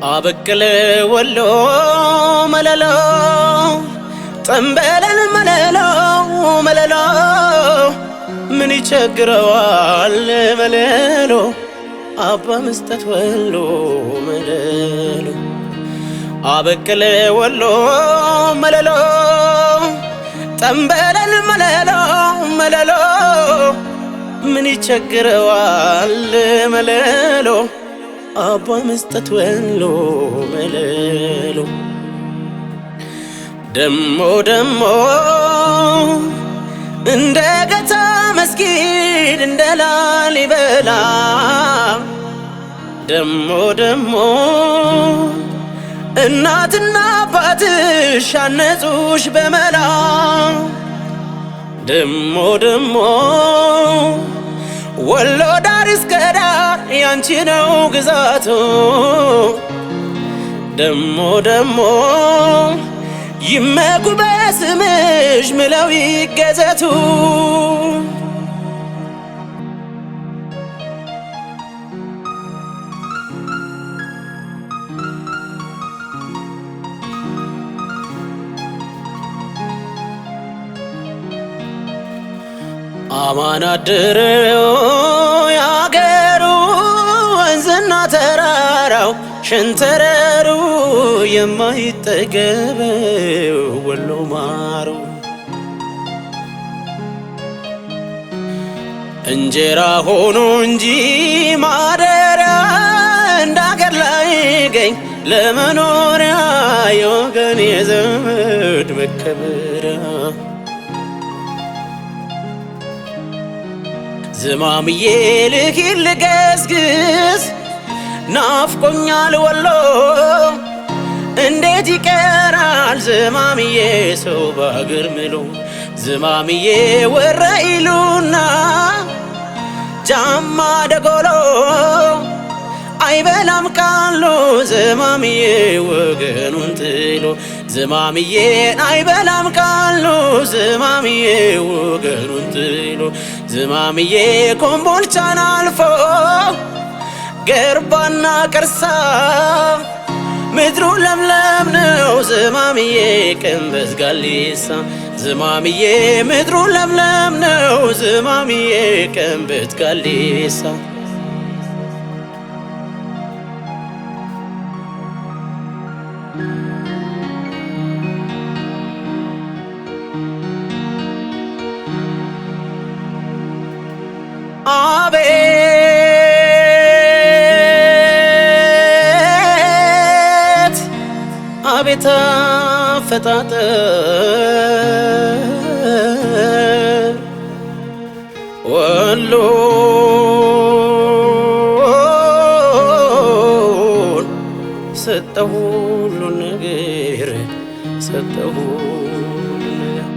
አበቀለ ወሎ መለሎ ጠንበለል መለሎ መለሎ ምን ይቸግረዋል መለሎ አባ መስጠት ወሎ መለሎ አበቀለ ወሎ መለሎ ጠንበለል መለሎ መለሎ ምን ይቸግረዋል መለሎ አባ መስጠት ወሎ መለሎ ደሞ ደሞ እንደ ገታ መስጊድ እንደ ላሊበላ ደሞ ደሞ እናትና አባትሽ አነጹሽ በመላ ደሞ ደሞ ወሎ ዳር እስከ ዳር ያንቺ ነው ግዛቱ ደሞ ደሞ ይመኩ በስምሽ ምለው ይገዘቱ አማን አደረው ያገሩ ወንዝና ተራራው ሸንተረሩ የማይጠገበው ወሎ ማሩ እንጀራ ሆኖ እንጂ ማደሪያ እንዳገር ላይ ገኝ ለመኖሪያ የወገን የዘመድ መከበሪያ ዝማምዬ ልሂድ ልገስግስ ናፍቆኛል ወሎ እንዴት ይቀራል ዝማምዬ ሰው ባገር ምሎ ዝማምዬ ወረኢሉና ጃማ ደጎሎ አይበላም ቃሉ ዝማምዬ ወገኑን ጥሎ ዝማምዬ አይበላም ቃሉ ዝማምዬ ወገኑን ጥሎ ዝማምዬ ኮምቦልቻን አልፎ ገርባና ቀርሳ ምድሩ ለምለም ነው ዝማምዬ ቀንበስ ጋሊሳ ዝማምዬ ምድሩ ለምለም ነው ዝማምዬ ቀንበስ ጋሊሳ አቤት አቤት አፈጣጠር ወሎን ሰጠሁ ሁሉን ነገር ሰጠሁ ሁሉን ነገር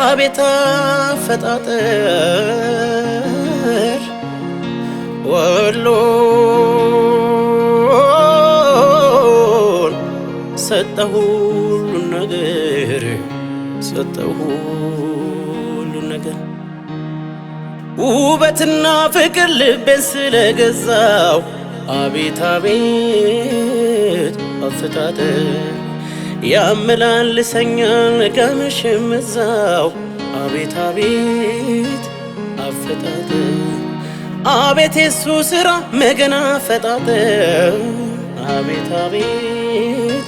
አቤት አፈጣጠር ወሎን ሰጠሁ ሁሉን ነገር ሰጠሁ ሁሉን ነገር ውበትና ፍቅር ልቤን ስለገዛው አቤት አቤት አፈጣጠር ያመላልሰኛል ከምሽም እዛው አቤት አቤት አፈጣጠር አቤት የሱ ስራ መገና አፈጣጠር አቤት አቤት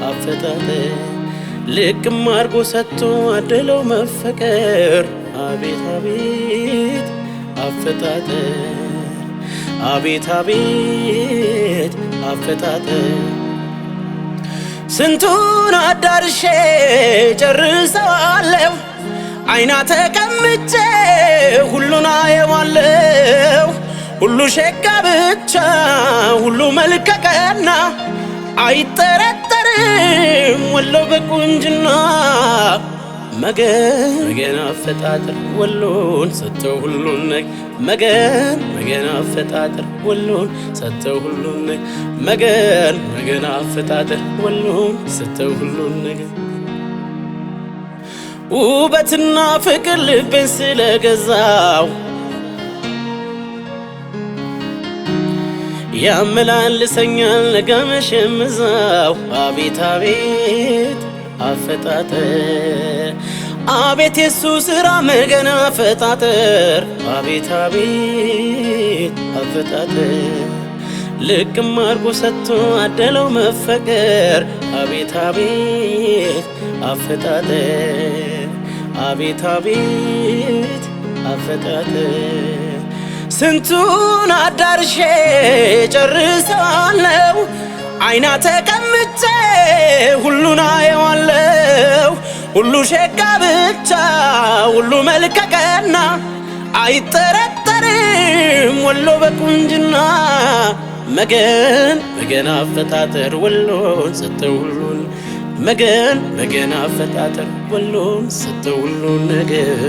አፈጣጠር ልክም አርጎ ሰጥቶ አደለው መፈቀር አቤት አቤት አፈጣጠር አቤት አቤት አፈጣጠር ስንቱን አዳርሼ ጨርሰዋለሁ አይና ተቀምጬ ሁሉን አየዋለሁ ሁሉ ሸጋ ብቻ ሁሉ መልከቀና አይጠረጠርም ወሎ በቁንጅና መገን አፈጣጠር ወሎን ሰጠው ሁሉን ነገር መገን አፈጣጠር ወሎን ሰጠው ሁሉን ነገር መገን አፈጣጠር ወሎን ሰጠው ሁሉን ነገር ውበትና ፍቅር ልቤን ስለገዛው ያመላልሰኛል ነገ መሸምዛው አቤት አቤት አፈጣጠር አቤት የሱ ስራ መገን አፈጣጠር አቤት አቤት አፈጣጠር ልቅም አርጎ ሰጥቶ አደለው መፈቀር አቤት አቤት አፈጣጠር አቤት አቤት አፈጣጠር ስንቱን አዳርሼ ጨርሰዋለሁ አይና ተቀምጬ ሁሉን አየዋለሁ ሁሉ ሸጋ ብቻ ሁሉ መልከቀና አይጠረጠርም ወሎ በቁንጅና መገን አፈጣጠር ወሎን ሰጠው ሁሉን መገን አፈጣጠር ወሎን ሰጠው ሁሉን ነገር